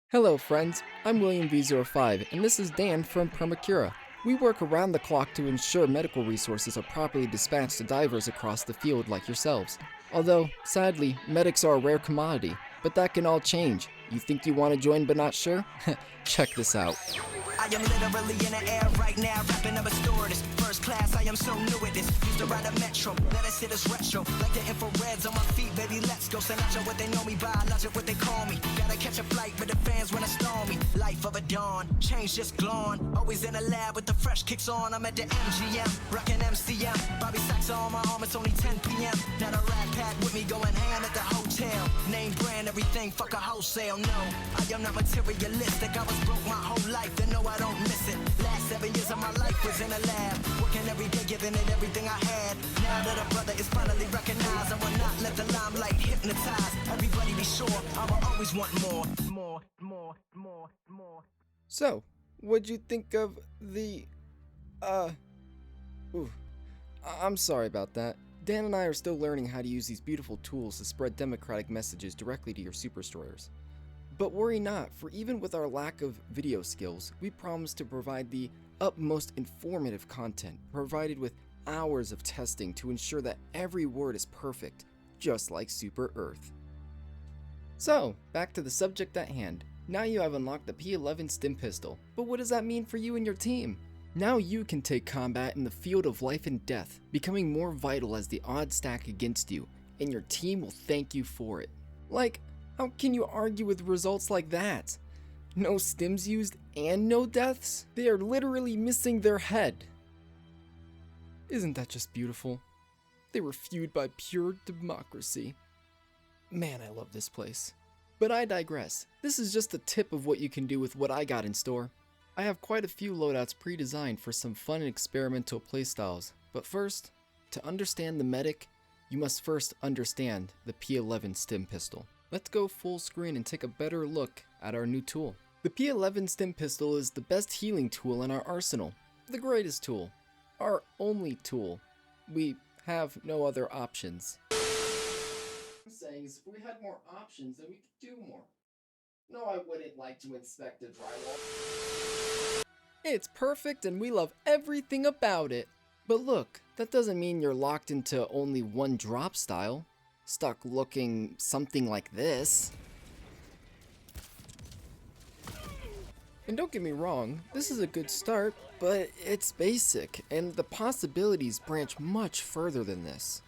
Hello friends, I'm William V05 and this is Dan from Permacura. We work around the clock to ensure medical resources are properly dispatched to divers across the field like yourselves. Although, sadly, medics are a rare commodity, but that can all change. You think you want to join but not sure? Check this out. I am literally in the air right now, rapping up a stewardess. First class, I am so new at this. Used to ride a metro, let us hit us retro. Like the infrareds on my feet, baby, let's go. Sinatra, what they know me by, logic, what they call me. Gotta catch a flight with the fans when it's stormy. Life of a dawn, change just glowing. Always in the lab with the fresh kicks on. I'm at the MGM, rocking MCM. Bobby Sacks on my arm, it's only 10 p.m. Now the rat pack with me going ham at the hotel. Name brand, everything, fuck a wholesale. No, I am not materialistic. I was broke my whole life, then no, I don't miss it. Last 7 years of my life was in a lab, working every day, giving it everything I had. Now that a brother is finally recognized, I will not let the limelight hypnotize. Everybody be sure, I will always want more. So, what'd you think of the, I'm sorry about that. Dan and I are still learning how to use these beautiful tools to spread democratic messages directly to your superstroyers. But worry not, for even with our lack of video skills, we promise to provide the utmost informative content, provided with hours of testing to ensure that every word is perfect, just like Super Earth. So, back to the subject at hand. Now you have unlocked the P11 Stim pistol, but what does that mean for you and your team? Now you can take combat in the field of life and death, becoming more vital as the odds stack against you, and your team will thank you for it. Like, how can you argue with results like that? No stims used and no deaths? They are literally missing their head. Isn't that just beautiful? They were fueled by pure democracy. Man, I love this place. But I digress. This is just the tip of what you can do with what I got in store. I have quite a few loadouts pre-designed for some fun and experimental playstyles. But first, to understand the Medic, you must first understand the P11 Stim pistol. Let's go full screen and take a better look at our new tool. The P11 Stim pistol is the best healing tool in our arsenal. The greatest tool. Our only tool. We have no other options. What I'm saying is if we had more options, then we could do more. No, I wouldn't like to inspect a drywall. It's perfect and we love everything about it. But look, that doesn't mean you're locked into only one drop style. Stuck looking something like this. And don't get me wrong, this is a good start, but it's basic, and the possibilities branch much further than this.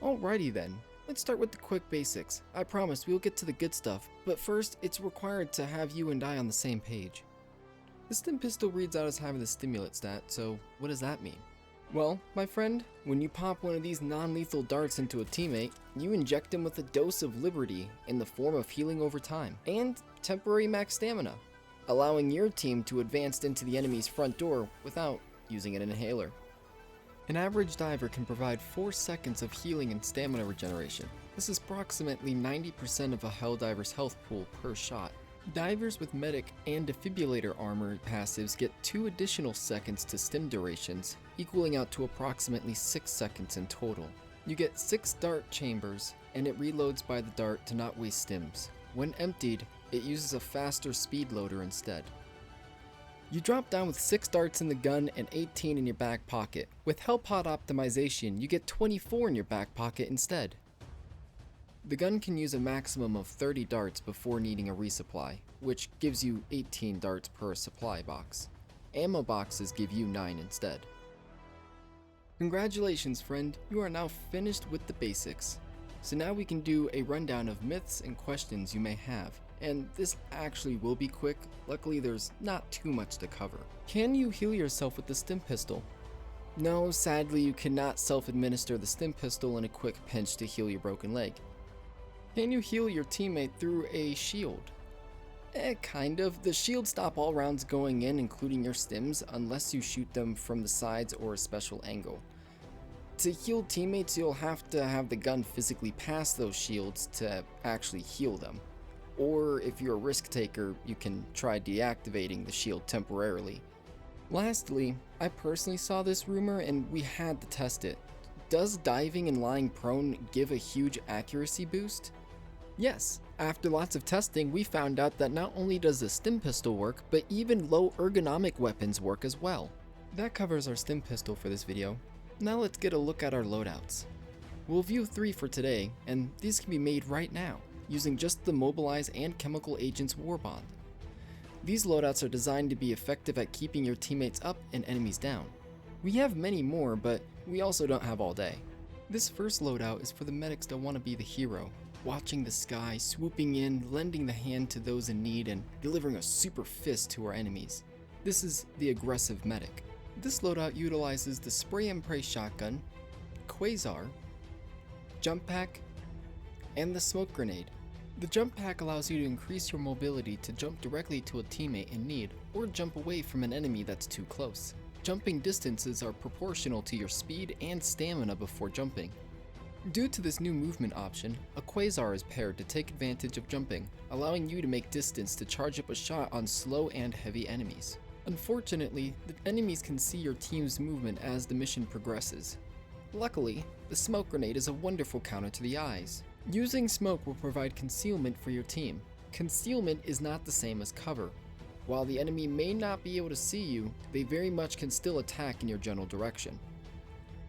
Alrighty then, let's start with the quick basics. I promise we'll get to the good stuff, but first it's required to have you and I on the same page. The Stim pistol reads out as having the stimulant stat, so what does that mean? Well, my friend, when you pop one of these non-lethal darts into a teammate, you inject him with a dose of liberty in the form of healing over time, and temporary max stamina, allowing your team to advance into the enemy's front door without using an inhaler. An average diver can provide 4 seconds of healing and stamina regeneration. This is approximately 90% of a Helldiver's health pool per shot. Divers with Medic and Defibrillator armor passives get 2 additional seconds to stim durations, equaling out to approximately 6 seconds in total. You get 6 dart chambers, and it reloads by the dart to not waste stims. When emptied, it uses a faster speed loader instead. You drop down with 6 darts in the gun and 18 in your back pocket. With Hellpod optimization, you get 24 in your back pocket instead. The gun can use a maximum of 30 darts before needing a resupply, which gives you 18 darts per supply box. Ammo boxes give you 9 instead. Congratulations friend, you are now finished with the basics. So now we can do a rundown of myths and questions you may have, and this actually will be quick, luckily there's not too much to cover. Can you heal yourself with the Stim pistol? No, sadly you cannot self-administer the Stim pistol in a quick pinch to heal your broken leg. Can you heal your teammate through a shield? Kind of. The shields stop all rounds going in, including your stims, unless you shoot them from the sides or a special angle. To heal teammates, you'll have to have the gun physically pass those shields to actually heal them. Or if you're a risk taker, you can try deactivating the shield temporarily. Lastly, I personally saw this rumor and we had to test it. Does diving and lying prone give a huge accuracy boost? Yes, after lots of testing, we found out that not only does the Stim pistol work, but even low ergonomic weapons work as well. That covers our Stim pistol for this video. Now let's get a look at our loadouts. We'll view 3 for today, and these can be made right now, using just the Mobilize and Chemical Agent's Warbond. These loadouts are designed to be effective at keeping your teammates up and enemies down. We have many more, but we also don't have all day. This first loadout is for the medics that want to be the hero, watching the sky, swooping in, lending the hand to those in need, and delivering a super fist to our enemies. This is the aggressive medic. This loadout utilizes the spray and pray shotgun, quasar, jump pack, and the smoke grenade. The jump pack allows you to increase your mobility to jump directly to a teammate in need, or jump away from an enemy that's too close. Jumping distances are proportional to your speed and stamina before jumping. Due to this new movement option, a quasar is paired to take advantage of jumping, allowing you to make distance to charge up a shot on slow and heavy enemies. Unfortunately, the enemies can see your team's movement as the mission progresses. Luckily, the smoke grenade is a wonderful counter to the eyes. Using smoke will provide concealment for your team. Concealment is not the same as cover. While the enemy may not be able to see you, they very much can still attack in your general direction.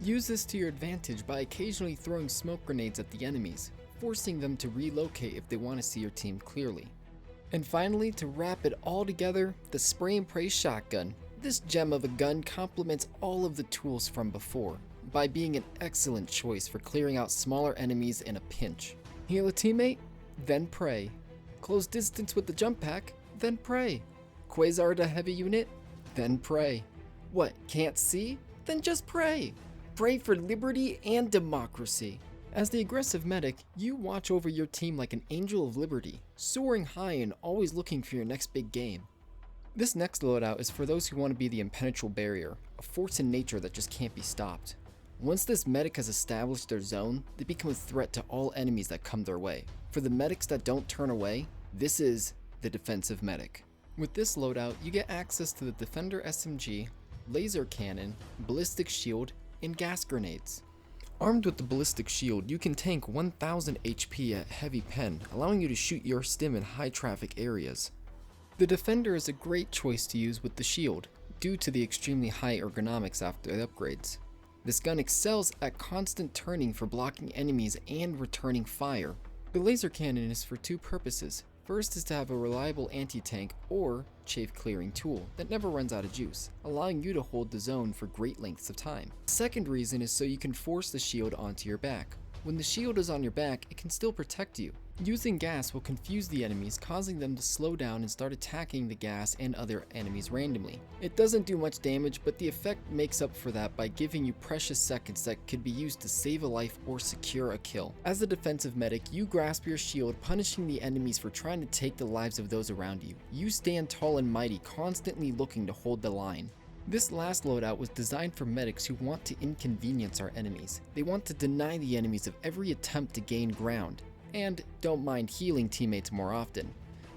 Use this to your advantage by occasionally throwing smoke grenades at the enemies, forcing them to relocate if they want to see your team clearly. And finally, to wrap it all together, the spray and pray shotgun. This gem of a gun complements all of the tools from before, by being an excellent choice for clearing out smaller enemies in a pinch. Heal a teammate? Then pray. Close distance with the jump pack? Then pray. Quasar to heavy unit? Then pray. What, can't see? Then just pray. Pray for liberty and democracy. As the aggressive medic, you watch over your team like an angel of liberty, soaring high and always looking for your next big game. This next loadout is for those who want to be the impenetrable barrier, a force in nature that just can't be stopped. Once this medic has established their zone, they become a threat to all enemies that come their way. For the medics that don't turn away, this is the defensive medic. With this loadout, you get access to the Defender SMG, laser cannon, ballistic shield, and gas grenades. Armed with the ballistic shield, you can tank 1000 HP at heavy pen, allowing you to shoot your stim in high traffic areas. The Defender is a great choice to use with the shield, due to the extremely high ergonomics after the upgrades. This gun excels at constant turning for blocking enemies and returning fire. The laser cannon is for 2 purposes. First is to have a reliable anti-tank or chafe clearing tool that never runs out of juice, allowing you to hold the zone for great lengths of time. The second reason is so you can force the shield onto your back. When the shield is on your back, it can still protect you. Using gas will confuse the enemies, causing them to slow down and start attacking the gas and other enemies randomly. It doesn't do much damage, but the effect makes up for that by giving you precious seconds that could be used to save a life or secure a kill. As a defensive medic, you grasp your shield, punishing the enemies for trying to take the lives of those around you. You stand tall and mighty, constantly looking to hold the line. This last loadout was designed for medics who want to inconvenience our enemies. They want to deny the enemies of every attempt to gain ground, and don't mind healing teammates more often.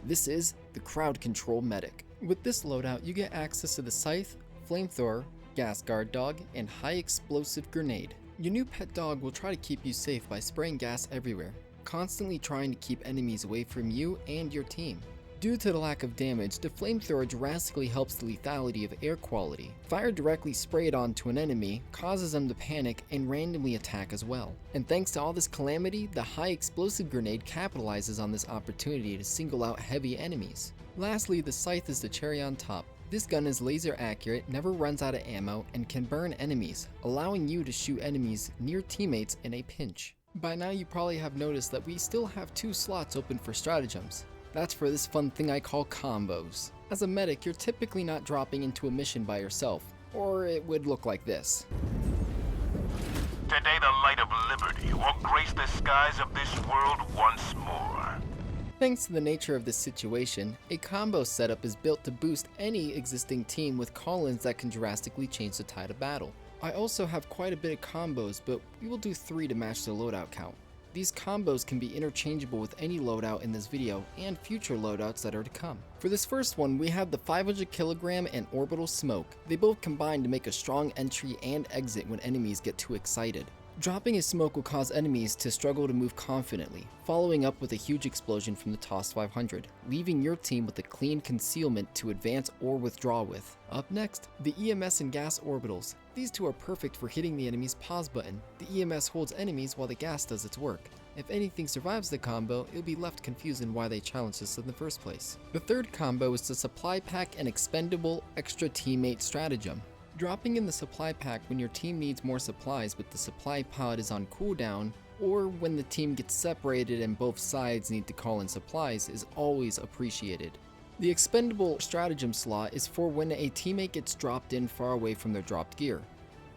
This is the crowd control medic. With this loadout, you get access to the scythe, flamethrower, gas guard dog, and high explosive grenade. Your new pet dog will try to keep you safe by spraying gas everywhere, constantly trying to keep enemies away from you and your team. Due to the lack of damage, the flamethrower drastically helps the lethality of air quality. Fire directly sprayed onto an enemy causes them to panic and randomly attack as well. And thanks to all this calamity, the high explosive grenade capitalizes on this opportunity to single out heavy enemies. Lastly, the scythe is the cherry on top. This gun is laser accurate, never runs out of ammo, and can burn enemies, allowing you to shoot enemies near teammates in a pinch. By now you probably have noticed that we still have 2 slots open for stratagems. That's for this fun thing I call combos. As a medic, you're typically not dropping into a mission by yourself, or it would look like this. Today the light of liberty will grace the skies of this world once more. Thanks to the nature of this situation, a combo setup is built to boost any existing team with call-ins that can drastically change the tide of battle. I also have quite a bit of combos, but we will do 3 to match the loadout count. These combos can be interchangeable with any loadout in this video and future loadouts that are to come. For this first one, we have the 500 kg and orbital smoke. They both combine to make a strong entry and exit when enemies get too excited. Dropping a smoke will cause enemies to struggle to move confidently, following up with a huge explosion from the TOS 500, leaving your team with a clean concealment to advance or withdraw with. Up next, the EMS and gas orbitals. These two are perfect for hitting the enemy's pause button. The EMS holds enemies while the gas does its work. If anything survives the combo, it'll be left confused in why they challenged us in the first place. The third combo is the supply pack and expendable extra teammate stratagem. Dropping in the supply pack when your team needs more supplies but the supply pod is on cooldown, or when the team gets separated and both sides need to call in supplies, is always appreciated. The expendable stratagem slot is for when a teammate gets dropped in far away from their dropped gear,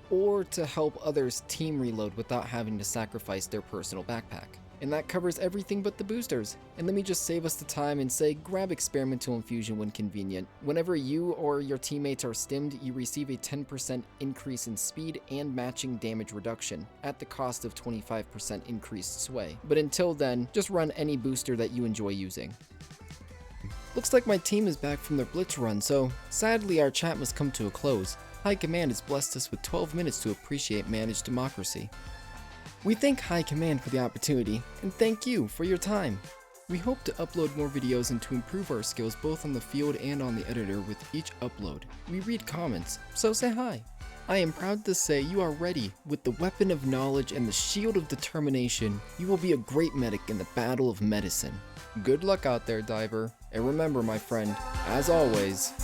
or to help others team reload without having to sacrifice their personal backpack. And that covers everything but the boosters. And let me just save us the time and say grab experimental infusion when convenient. Whenever you or your teammates are stimmed, you receive a 10% increase in speed and matching damage reduction at the cost of 25% increased sway. But until then, just run any booster that you enjoy using. Looks like my team is back from their blitz run, so sadly our chat must come to a close. High Command has blessed us with 12 minutes to appreciate managed democracy. We thank High Command for the opportunity, and thank you for your time. We hope to upload more videos and to improve our skills both on the field and on the editor with each upload. We read comments, so say hi. I am proud to say you are ready. With the weapon of knowledge and the shield of determination, you will be a great medic in the battle of medicine. Good luck out there, diver, and remember my friend, as always,